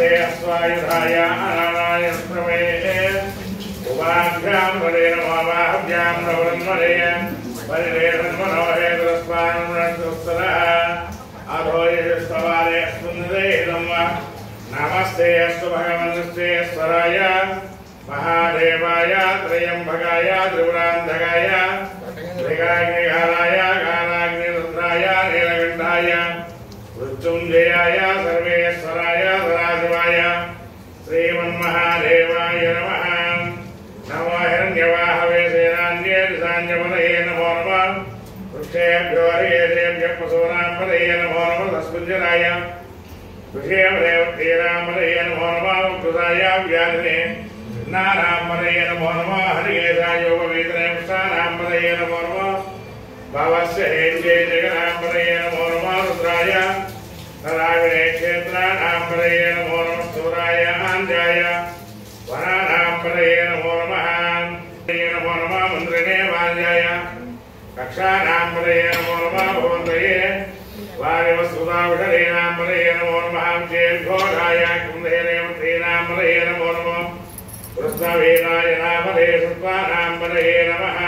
नमस्ते स्वायुधाय अनानाय स्प्रमे उपाभ्यां वरे नमो बाहुभ्यां नवरन्मरे परिवेदन्मनोहे दुरस्वानुरन्तुस्तरः अधो यशस्तवारे सुन्दरेदं नमस्ते अस्तु भगवन्श्रेश्वराय महादेवाय त्रयंबकाय त्रिपुरान्धकाय त्रिकाग्निघालाय गानाग्निरुद्राय नीलकण्ठाय मृत्युञ्जयाय सर्वेश्वराय सदाशिवाय श्रीमन्महादेवाय नमः। नमो हिरण्यवाहवे सेनान्ये दिशान्यपतये नमो नमः। वृक्षेभ्यो हरिकेशेभ्यः पशूनां पतये नमो नमः। तस्मिञ्जराय वृषेभदेवतीनामपतये नमो नमः। वृक्षाय व्याधिने नानां पतये नमो नमः। हरिकेशाय योगवेदने वृक्षाणां पतये नमो नमः। भवस्य हेत्ये जगनां पतये नमो नमः। रुद्राय नराविणे क्षेत्राणां पतये नमो नमः। सूराय आञ्जाय वनानां पतये नमो नमः। नमो नमः। मन्त्रिणे वाञ्जाय कक्षानां पतये नमो नमः। भवन्तये वारिवस्तुताविषदीनां पतये नमो नमः। चेद्घोषाय कुन्देरेवतीनां पतये नमो नमः। कृष्णवीराय नामधे सत्त्वानां पतये नमः।